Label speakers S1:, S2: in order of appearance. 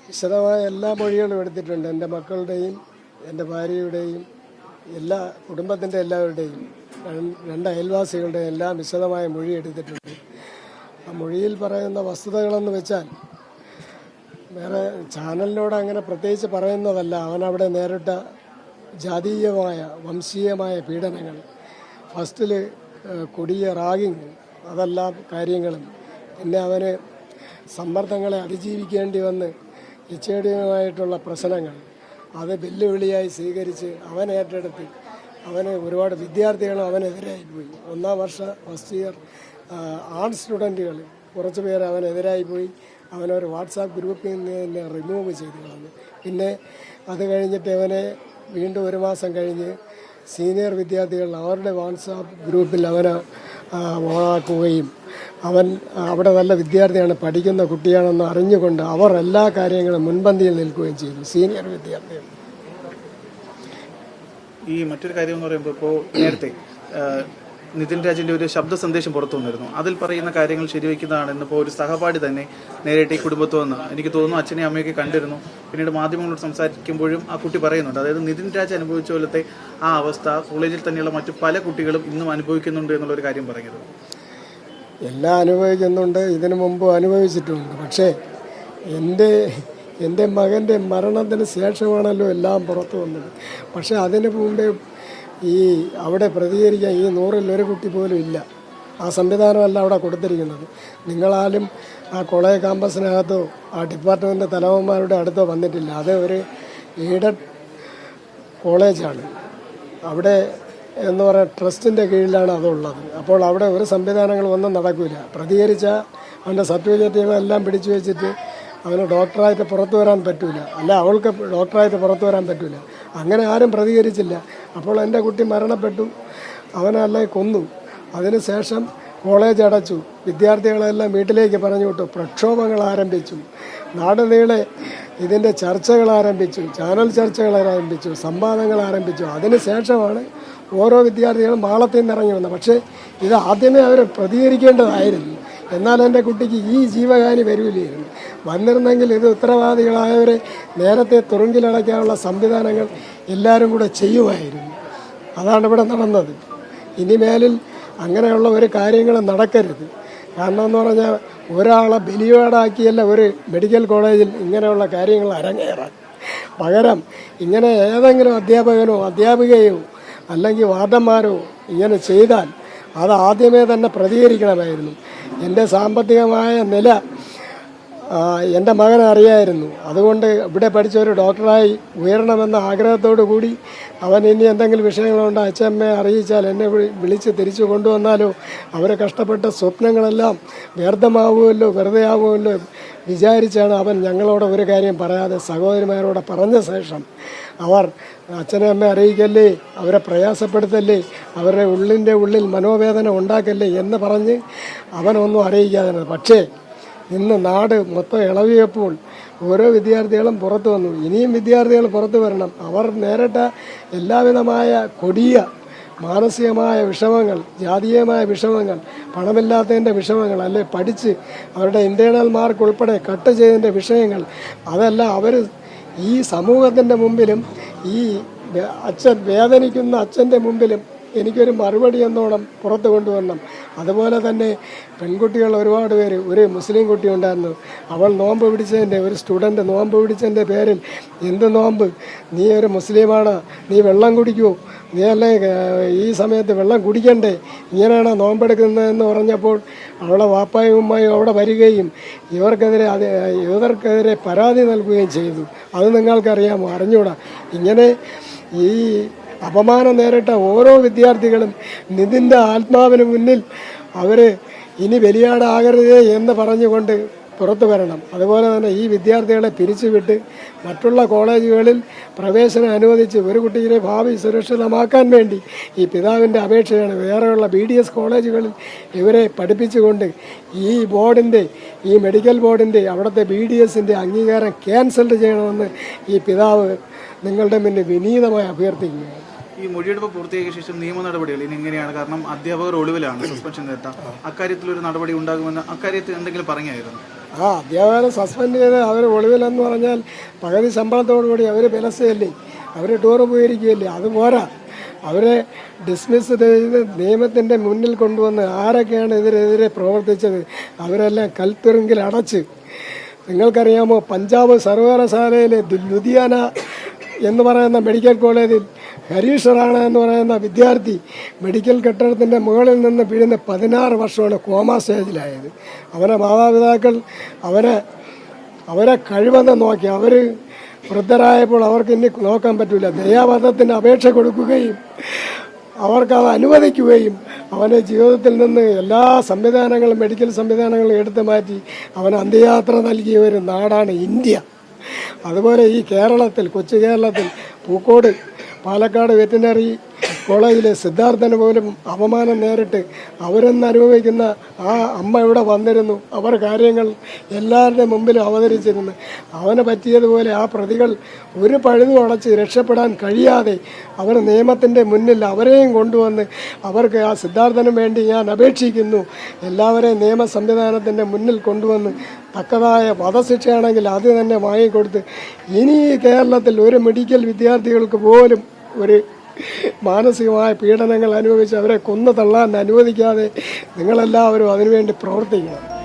S1: വിശദമായ എല്ലാ മൊഴികളും എടുത്തിട്ടുണ്ട്. എൻ്റെ മക്കളുടെയും എൻ്റെ ഭാര്യയുടെയും എല്ലാ കുടുംബത്തിൻ്റെ എല്ലാവരുടെയും രണ്ട് അയൽവാസികളുടെയും എല്ലാം വിശദമായ മൊഴി എടുത്തിട്ടുണ്ട്. ആ മൊഴിയിൽ പറയുന്ന വസ്തുതകളെന്ന് വെച്ചാൽ വേറെ ചാനലിനോട് അങ്ങനെ പ്രത്യേകിച്ച് പറയുന്നതല്ല. അവനവിടെ നേരിട്ട ജാതീയമായ വംശീയമായ പീഡനങ്ങൾ, ഫസ്റ്റിൽ കൊടിയ റാഗിങ്, അതെല്ലാം കാര്യങ്ങളും, പിന്നെ അവന് സമ്മർദ്ദങ്ങളെ അതിജീവിക്കേണ്ടി വന്ന് എച്ച്.ഐ.ഡിയുമായിട്ടുള്ള പ്രശ്നങ്ങൾ, അത് വെല്ലുവിളിയായി സ്വീകരിച്ച് അവൻ ഏറ്റെടുത്ത് അവന് ഒരുപാട് വിദ്യാർത്ഥികളും അവനെതിരായി പോയി. ഒന്നാം വർഷ ഫസ്റ്റ് ഇയർ ആർട്സ് സ്റ്റുഡൻറ്റുകൾ കുറച്ച് പേര് അവനെതിരായി പോയി. അവനൊരു വാട്സാപ്പ് ഗ്രൂപ്പിൽ നിന്ന് റിമൂവ് ചെയ്ത് കളഞ്ഞു. പിന്നെ അത് കഴിഞ്ഞിട്ട് അവനെ വീണ്ടും ഒരു മാസം കഴിഞ്ഞ് സീനിയർ വിദ്യാർത്ഥികൾ അവരുടെ വാട്സാപ്പ് ഗ്രൂപ്പിൽ അവനെ ഓണാക്കുകയും അവൻ അവിടെ നല്ല വിദ്യാർത്ഥിയാണ്, പഠിക്കുന്ന കുട്ടിയാണെന്ന് അറിഞ്ഞുകൊണ്ട് അവർ എല്ലാ കാര്യങ്ങളും മുൻപന്തിയിൽ നിൽക്കുകയും ചെയ്തു, സീനിയർ വിദ്യാർത്ഥികൾ.
S2: ഈ മറ്റൊരു കാര്യം എന്ന് പറയുമ്പോൾ ഇപ്പോൾ നേരത്തെ നിതിൻ രാജിൻ്റെ ഒരു ശബ്ദ സന്ദേശം പുറത്തു വന്നിരുന്നു. അതിൽ പറയുന്ന കാര്യങ്ങൾ ശരിവയ്ക്കുന്നതാണ്. ഇന്നിപ്പോൾ ഒരു സഹപാഠി തന്നെ നേരിട്ട് ഈ കുടുംബത്ത് വന്ന്, എനിക്ക് തോന്നുന്നു അച്ഛനെയും അമ്മയൊക്കെ കണ്ടിരുന്നു, പിന്നീട് മാധ്യമങ്ങളോട് സംസാരിക്കുമ്പോഴും ആ കുട്ടി പറയുന്നുണ്ട്, അതായത് നിതിൻ രാജ് അനുഭവിച്ച പോലത്തെ ആ അവസ്ഥ കോളേജിൽ തന്നെയുള്ള മറ്റു പല കുട്ടികളും ഇന്നും അനുഭവിക്കുന്നുണ്ട് എന്നുള്ളൊരു കാര്യം പറയുന്നത്.
S1: എല്ലാം അനുഭവിക്കുന്നുണ്ട്, ഇതിനു മുമ്പ് അനുഭവിച്ചിട്ടുമുണ്ട്. പക്ഷേ എൻ്റെ മകൻ്റെ മരണത്തിന് ശേഷമാണല്ലോ എല്ലാം പുറത്തു വന്നത്. പക്ഷേ അതിന് മുമ്പേ ഈ അവിടെ പ്രതികരിക്കാൻ ഈ 100-ൽ 1 കുട്ടി പോലും ഇല്ല. ആ സംവിധാനമല്ല അവിടെ കൊടുത്തിരിക്കുന്നത്. നിങ്ങളാലും ആ കോളേജ് ക്യാമ്പസിനകത്തോ ആ ഡിപ്പാർട്ട്മെൻ്റ് തലവന്മാരുടെ അടുത്തോ വന്നിട്ടില്ല. അത് ഒരു എയ്ഡഡ് കോളേജാണ്. അവിടെ എന്ന് പറയുന്ന ട്രസ്റ്റിൻ്റെ കീഴിലാണ് അതുള്ളത്. അപ്പോൾ അവിടെ ഒരു സംവിധാനങ്ങളും ഒന്നും നടക്കില്ല. പ്രതികരിച്ചാൽ അവൻ്റെ സർട്ടിഫിക്കറ്റുകളെല്ലാം പിടിച്ചു വെച്ചിട്ട് അവന് ഡോക്ടറായിട്ട് പുറത്തു വരാൻ പറ്റില്ല, അല്ല അവൾക്ക് ഡോക്ടറായിട്ട് പുറത്തു വരാൻ പറ്റില്ല. അങ്ങനെ ആരും പ്രതികരിച്ചില്ല. അപ്പോൾ എൻ്റെ കുട്ടി മരണപ്പെട്ടു, അവനല്ലേ കൊന്നു. അതിനുശേഷം കോളേജ് അടച്ചു, വിദ്യാർത്ഥികളെല്ലാം വീട്ടിലേക്ക് പറഞ്ഞു വിട്ടു, പ്രക്ഷോഭങ്ങൾ ആരംഭിച്ചു, നാടുനീളെ ഇതിൻ്റെ ചർച്ചകൾ ആരംഭിച്ചു, ചാനൽ ചർച്ചകൾ ആരംഭിച്ചു, സംവാദങ്ങൾ ആരംഭിച്ചു. അതിനുശേഷമാണ് ഓരോ വിദ്യാർത്ഥികളും മാളത്തിൽ നിന്ന് ഇറങ്ങി വന്നത്. പക്ഷേ ഇത് ആദ്യമേ അവർ പ്രതികരിക്കേണ്ടതായിരുന്നു. എന്നാൽ എൻ്റെ കുട്ടിക്ക് ഈ ജീവഹാനി വരില്ലായിരുന്നു. വന്നിരുന്നെങ്കിൽ ഇത് ഉത്തരവാദികളായവരെ നേരത്തെ തുറുങ്കിലടയ്ക്കാനുള്ള സംവിധാനങ്ങൾ എല്ലാവരും കൂടെ ചെയ്യുമായിരുന്നു. അതാണ് ഇവിടെ നടന്നത്. ഇനിമേലിൽ അങ്ങനെയുള്ള ഒരു കാര്യങ്ങളും നടക്കരുത്. കാരണം എന്ന് പറഞ്ഞാൽ ഒരാളെ ബലിയാടാക്കിയല്ല ഒരു മെഡിക്കൽ കോളേജിൽ ഇങ്ങനെയുള്ള കാര്യങ്ങൾ അരങ്ങേറാൻ. പകരം ഇങ്ങനെ ഏതെങ്കിലും അധ്യാപകനോ അധ്യാപികയോ അല്ലെങ്കിൽ വാർഡന്മാരോ ഇങ്ങനെ ചെയ്താൽ അത് ആദ്യമേ തന്നെ പ്രതികരിക്കണമായിരുന്നു. എൻ്റെ സാമ്പത്തികമായ നില എൻ്റെ മകൻ അറിയായിരുന്നു. അതുകൊണ്ട് ഇവിടെ പഠിച്ച ഒരു ഡോക്ടറായി ഉയരണമെന്ന ആഗ്രഹത്തോടു കൂടി അവൻ ഇനി എന്തെങ്കിലും വിഷയങ്ങളുണ്ടോ അച്ഛമ്മയെ അറിയിച്ചാൽ എന്നെ വിളിച്ച് തിരിച്ചു കൊണ്ടുവന്നാലോ അവരെ കഷ്ടപ്പെട്ട സ്വപ്നങ്ങളെല്ലാം വ്യർത്ഥമാവുമല്ലോ, വെറുതെ ആവുമല്ലോ വിചാരിച്ചാണ് അവൻ ഞങ്ങളോട് ഒരു കാര്യം പറയാതെ സഹോദരിമാരോട് പറഞ്ഞ ശേഷം അവർ അച്ഛനെ അമ്മ അറിയിക്കല്ലേ, അവരെ പ്രയാസപ്പെടുത്തല്ലേ, അവരുടെ ഉള്ളിൽ മനോവേദന ഉണ്ടാക്കല്ലേ എന്ന് പറഞ്ഞ് അവനൊന്നും അറിയിക്കാതെ. പക്ഷേ ഇന്ന് നാട് മൊത്തം ഇളവിയപ്പോൾ ഓരോ വിദ്യാർത്ഥികളും പുറത്തു വന്നു. ഇനിയും വിദ്യാർത്ഥികൾ പുറത്തു വരണം. അവർ നേരിട്ട എല്ലാവിധമായ കൊടിയ മാനസികമായ വിഷമങ്ങൾ, ജാതീയമായ വിഷമങ്ങൾ, പണമില്ലാത്തതിൻ്റെ വിഷമങ്ങൾ, അല്ലെ പഠിച്ച് അവരുടെ ഇൻറ്റേർണൽ മാർക്ക് ഉൾപ്പെടെ കട്ട് ചെയ്തതിൻ്റെ വിഷയങ്ങൾ, അതെല്ലാം അവർ ഈ സമൂഹത്തിൻ്റെ മുമ്പിലും ഈ അച്ഛൻ വേദനിക്കുന്ന അച്ഛൻ്റെ മുമ്പിലും എനിക്കൊരു മറുപടി എന്നോണം പുറത്ത് കൊണ്ടുവരണം. അതുപോലെ തന്നെ പെൺകുട്ടികൾ ഒരുപാട് പേര്, ഒരു മുസ്ലിം കുട്ടി ഉണ്ടായിരുന്നു, അവൾ നോമ്പ് പിടിച്ചതിൻ്റെ, ഒരു സ്റ്റുഡൻറ്റ് നോമ്പ് പിടിച്ചതിൻ്റെ പേരിൽ, എന്ത് നോമ്പ്, നീ ഒരു മുസ്ലിമാണ്, നീ വെള്ളം കുടിക്കുമോ, നീ അല്ലേ ഈ സമയത്ത് വെള്ളം കുടിക്കണ്ടേ, ഇങ്ങനെയാണോ നോമ്പെടുക്കുന്നതെന്ന് പറഞ്ഞപ്പോൾ അവളെ വാപ്പായും ഉമ്മായും അവിടെ വരികയും ഇവർക്കെതിരെ പരാതി നൽകുകയും ചെയ്തു. അത് നിങ്ങൾക്കറിയാമോ? അറിഞ്ഞൂടാ. ഇങ്ങനെ ഈ അപമാനം നേരിട്ട ഓരോ വിദ്യാർത്ഥികളും നിതിൻ്റെ ആത്മാവിന് മുന്നിൽ അവർ ഇനി ബലിയാടാകരുതേ എന്ന് പറഞ്ഞുകൊണ്ട് പുറത്തു വരണം. അതുപോലെ തന്നെ ഈ വിദ്യാർത്ഥികളെ പിരിച്ചുവിട്ട് മറ്റുള്ള കോളേജുകളിൽ പ്രവേശനം അനുവദിച്ച് ഒരു കുട്ടിയുടെ ഭാവി സുരക്ഷിതമാക്കാൻ വേണ്ടി ഈ പിതാവിൻ്റെ അപേക്ഷയാണ്. വേറെയുള്ള BDS കോളേജുകളിൽ ഇവരെ പഠിപ്പിച്ചുകൊണ്ട് ഈ ബോർഡിൻ്റെ, ഈ മെഡിക്കൽ ബോർഡിൻ്റെ, അവിടുത്തെ BDSൻ്റെ അംഗീകാരം ക്യാൻസൽ ചെയ്യണമെന്ന് ഈ പിതാവ് നിങ്ങളുടെ മുന്നിൽ വിനീതമായി അഭ്യർത്ഥിക്കുകയാണ്.
S2: ഈ മൊഴിയെടുപ്പ് പൂർത്തിയാക്കിയ ശേഷം നിയമ നടപടികൾ ഇനി എങ്ങനെയാണ്? കാരണം അധ്യാപകർ ഒളിവിലാണ്, സസ്പെൻഷൻ നേരിട്ട, അക്കാര്യത്തിലൊരു നടപടി ഉണ്ടാകുമെന്ന് അക്കാര്യത്തിൽ എന്തെങ്കിലും പറഞ്ഞായിരുന്നു?
S1: ആ അധ്യാപകരെ സസ്പെൻഡ് ചെയ്ത് അവർ ഒളിവിലെന്ന് പറഞ്ഞാൽ പകുതി ശമ്പളത്തോടുകൂടി അവർ വിലസയല്ലേ, അവർ ടൂറ് പോയിരിക്കുകയല്ലേ, അത് പോരാ. അവരെ ഡിസ്മിസ് ചെയ്ത് നിയമത്തിൻ്റെ മുന്നിൽ കൊണ്ടുവന്ന് ആരൊക്കെയാണ് ഇതിനെതിരെ പ്രവർത്തിച്ചത് അവരെല്ലാം കൽത്തുറുങ്കിൽ അടച്ച്. നിങ്ങൾക്കറിയാമോ, പഞ്ചാബ് സർവകലാശാലയിലെ ലുധിയാന എന്ന് പറയുന്ന മെഡിക്കൽ കോളേജിൽ ഹരീഷ് റാണ എന്ന് പറയുന്ന വിദ്യാർത്ഥി മെഡിക്കൽ കെട്ടിടത്തിൻ്റെ മുകളിൽ നിന്ന് വീഴുന്ന 16 വർഷമാണ് കോമാ സ്റ്റേജിലായത്. അവരെ മാതാപിതാക്കൾ അവരെ കഴിവെന്ന് നോക്കി. അവർ വൃദ്ധരായപ്പോൾ അവർക്ക് ഇനി നോക്കാൻ പറ്റില്ല. ദയാവധത്തിന് അപേക്ഷ കൊടുക്കുകയും അവർക്കത് അനുവദിക്കുകയും അവൻ്റെ ജീവിതത്തിൽ നിന്ന് എല്ലാ സംവിധാനങ്ങളും മെഡിക്കൽ സംവിധാനങ്ങളും എടുത്തു മാറ്റി അവന് അന്ത്യയാത്ര നൽകിയ ഒരു നാടാണ് ഇന്ത്യ. അതുപോലെ ഈ കേരളത്തിൽ, കൊച്ചു കേരളത്തിൽ പൂക്കോട് പാലക്കാട് വെറ്റിനറി കോളേജിലെ സിദ്ധാർത്ഥന് പോലും അപമാനം നേരിട്ട് അവരെന്ന് അനുഭവിക്കുന്ന ആ അമ്മ ഇവിടെ വന്നിരുന്നു. അവർ കാര്യങ്ങൾ എല്ലാവരുടെയും മുമ്പിൽ അവതരിച്ചിരുന്നു. അവന് പറ്റിയതുപോലെ ആ പ്രതികൾ ഒരു പഴുതും അടച്ച് രക്ഷപ്പെടാൻ കഴിയാതെ അവർ നിയമത്തിൻ്റെ മുന്നിൽ അവരെയും കൊണ്ടുവന്ന് അവർക്ക് ആ സിദ്ധാർത്ഥന് വേണ്ടി ഞാൻ അപേക്ഷിക്കുന്നു, എല്ലാവരെയും നിയമ സംവിധാനത്തിൻ്റെ മുന്നിൽ കൊണ്ടുവന്ന് തക്കതായ വധശിക്ഷയാണെങ്കിൽ അത് തന്നെ വാങ്ങിക്കൊടുത്ത് ഇനി ഈ കേരളത്തിൽ ഒരു മെഡിക്കൽ വിദ്യാർത്ഥികൾക്ക് പോലും ഒരു മാനസികമായ പീഡനങ്ങൾ അനുഭവിച്ച് അവരെ കൊന്നു തള്ളാൻ അനുവദിക്കാതെ നിങ്ങളെല്ലാവരും അതിനുവേണ്ടി പ്രവർത്തിക്കണം.